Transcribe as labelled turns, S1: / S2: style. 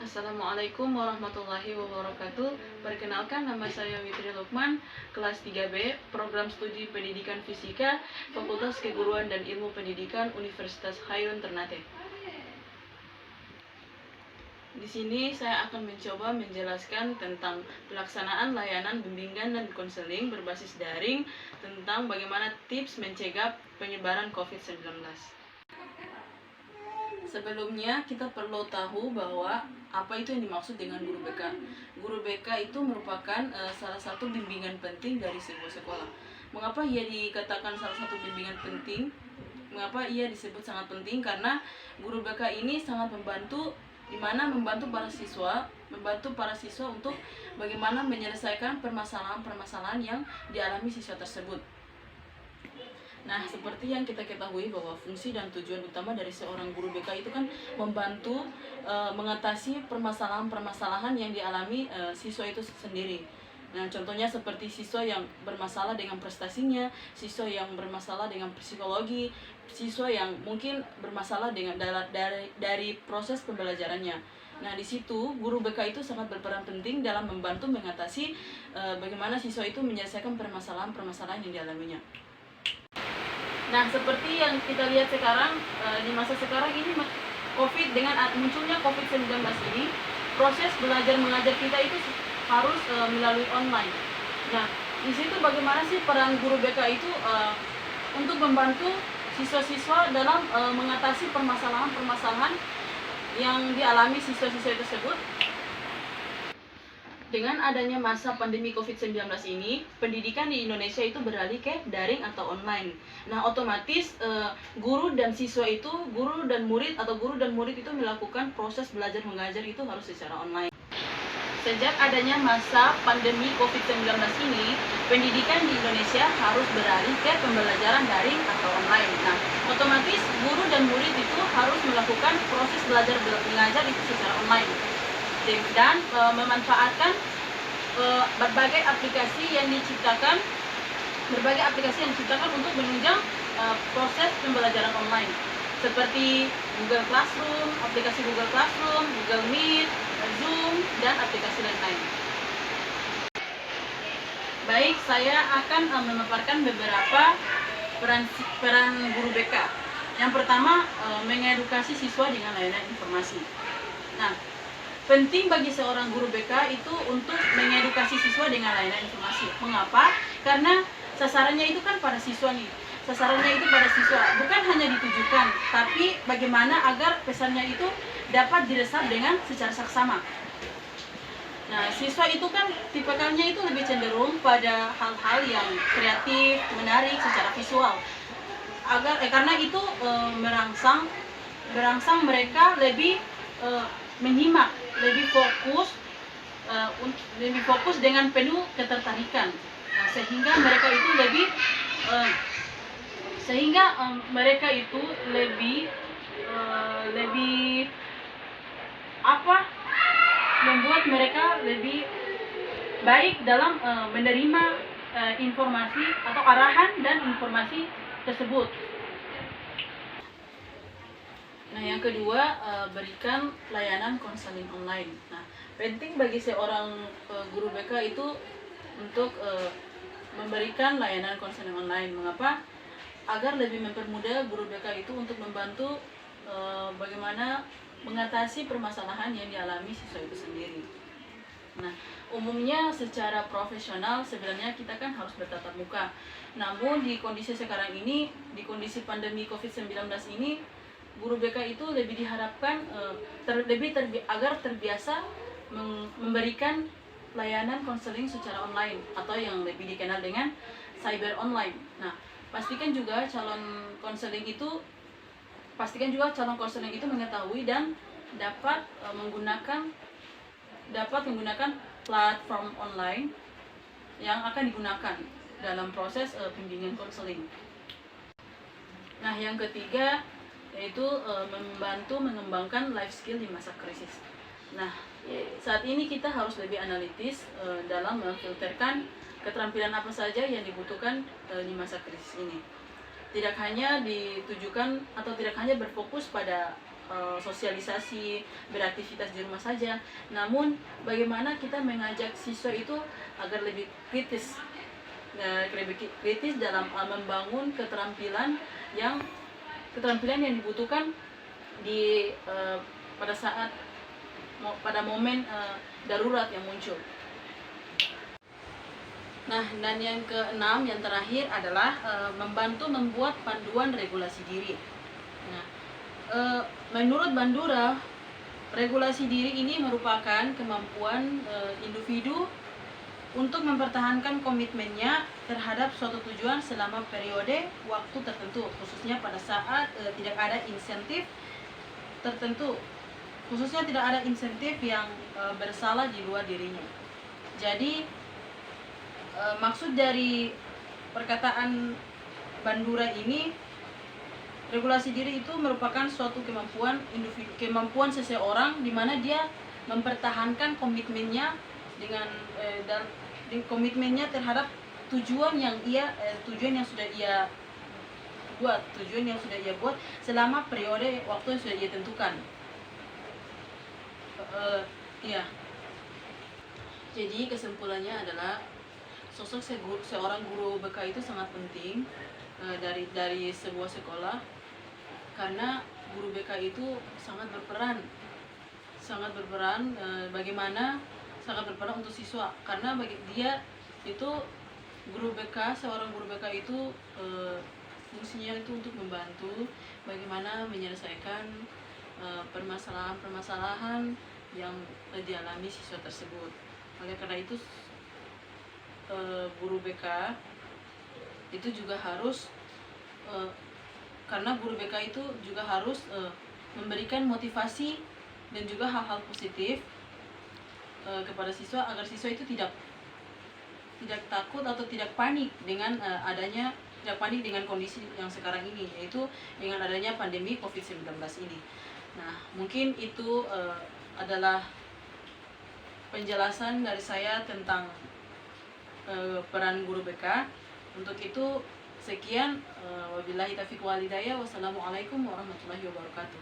S1: Assalamualaikum warahmatullahi wabarakatuh. Perkenalkan, nama saya Witri Lukman, kelas 3B, Program Studi Pendidikan Fisika, Fakultas Keguruan dan Ilmu Pendidikan Universitas Hairun Ternate. Di sini saya akan mencoba menjelaskan tentang pelaksanaan layanan bimbingan dan konseling berbasis daring tentang bagaimana tips mencegah penyebaran COVID-19. Sebelumnya kita perlu tahu bahwa apa itu yang dimaksud dengan guru BK. Guru BK itu merupakan salah satu bimbingan penting dari sebuah sekolah. Mengapa ia dikatakan salah satu bimbingan penting? Mengapa ia disebut sangat penting? Karena guru BK ini sangat membantu, membantu para siswa untuk bagaimana menyelesaikan permasalahan-permasalahan yang dialami siswa tersebut. Nah, seperti yang kita ketahui bahwa fungsi dan tujuan utama dari seorang guru BK itu kan membantu mengatasi permasalahan-permasalahan yang dialami siswa itu sendiri. Nah, contohnya seperti siswa yang bermasalah dengan prestasinya, siswa yang bermasalah dengan psikologi, siswa yang mungkin bermasalah dengan dari proses pembelajarannya. Nah, di situ guru BK itu sangat berperan penting dalam membantu mengatasi bagaimana siswa itu menyelesaikan permasalahan-permasalahan yang dialaminya. Nah, seperti yang kita lihat sekarang, di masa sekarang ini dengan munculnya COVID-19 ini, proses belajar mengajar kita itu harus melalui online. Nah, di situ bagaimana sih peran guru BK itu untuk membantu siswa-siswa dalam mengatasi permasalahan-permasalahan yang dialami siswa-siswa tersebut? Dengan adanya masa pandemi COVID-19 ini, pendidikan di Indonesia itu beralih ke daring atau online. Nah, otomatis guru dan murid itu melakukan proses belajar mengajar itu harus secara online. Sejak adanya masa pandemi COVID-19 ini, pendidikan di Indonesia harus beralih ke pembelajaran daring atau online. Nah, otomatis guru dan murid itu harus melakukan proses belajar mengajar itu secara online dan memanfaatkan berbagai aplikasi yang diciptakan untuk menunjang proses pembelajaran online, seperti Google Classroom, aplikasi Google Classroom, Google Meet, Zoom, dan aplikasi lain-lain. Baik, saya akan memaparkan beberapa peran guru BK. Yang pertama, mengedukasi siswa dengan layanan informasi. Nah, penting bagi seorang guru BK itu untuk mengedukasi siswa dengan layanan informasi. Mengapa? Karena sasarannya itu kan pada siswa nih. Sasarannya itu pada siswa, bukan hanya ditujukan, tapi bagaimana agar pesannya itu dapat diresap dengan secara saksama. Nah, siswa itu kan tipikalnya itu lebih cenderung pada hal-hal yang kreatif, menarik secara visual. Karena itu merangsang mereka lebih menyimak, lebih fokus dengan penuh ketertarikan. Nah, sehingga mereka itu membuat mereka lebih baik dalam menerima informasi atau arahan dan informasi tersebut. Nah, yang kedua, berikan layanan konseling online. Nah, penting bagi seorang guru BK itu untuk memberikan layanan konseling online. Mengapa? Agar lebih mempermudah guru BK itu untuk membantu bagaimana mengatasi permasalahan yang dialami siswa itu sendiri. Nah, umumnya secara profesional sebenarnya kita kan harus bertatap muka. Namun di kondisi sekarang ini, di kondisi pandemi COVID-19 ini, guru BK itu lebih diharapkan agar terbiasa memberikan layanan konseling secara online atau yang lebih dikenal dengan cyber online. Nah, pastikan juga calon konseling itu mengetahui dan dapat menggunakan platform online yang akan digunakan dalam proses bimbingan konseling. Nah, yang ketiga yaitu membantu mengembangkan life skill di masa krisis. Nah, saat ini kita harus lebih analitis dalam memfilterkan keterampilan apa saja yang dibutuhkan di masa krisis ini. Tidak hanya berfokus pada sosialisasi, beraktivitas di rumah saja. Namun bagaimana kita mengajak siswa itu agar lebih kritis, dalam membangun keterampilan yang dibutuhkan di pada momen darurat yang muncul. Nah, dan yang keenam, yang terakhir adalah membantu membuat panduan regulasi diri. Nah, menurut Bandura, regulasi diri ini merupakan kemampuan individu untuk mempertahankan komitmennya terhadap suatu tujuan selama periode waktu tertentu, khususnya pada saat tidak ada insentif tertentu, khususnya tidak ada insentif yang bersalah di luar dirinya. Jadi maksud dari perkataan Bandura ini, regulasi diri itu merupakan suatu kemampuan seseorang di mana dia mempertahankan komitmennya komitmennya terhadap tujuan yang sudah ia buat selama periode waktu yang sudah ia tentukan. Ya. Jadi kesimpulannya adalah sosok seorang guru BK itu sangat penting dari sebuah sekolah, karena guru BK itu sangat berperan bagaimana sangat berperan untuk siswa, karena bagi dia itu seorang guru BK itu fungsinya itu untuk membantu bagaimana menyelesaikan permasalahan yang dialami siswa tersebut. Oleh karena itu guru BK itu juga harus karena guru BK itu juga harus memberikan motivasi dan juga hal-hal positif kepada siswa, agar siswa itu tidak takut atau tidak panik dengan kondisi yang sekarang ini, yaitu dengan adanya pandemi COVID-19 ini. Nah, mungkin itu adalah penjelasan dari saya tentang peran guru BK. Untuk itu sekian, wabillahi taufiq wal hidayah. Wassalamualaikum warahmatullahi wabarakatuh.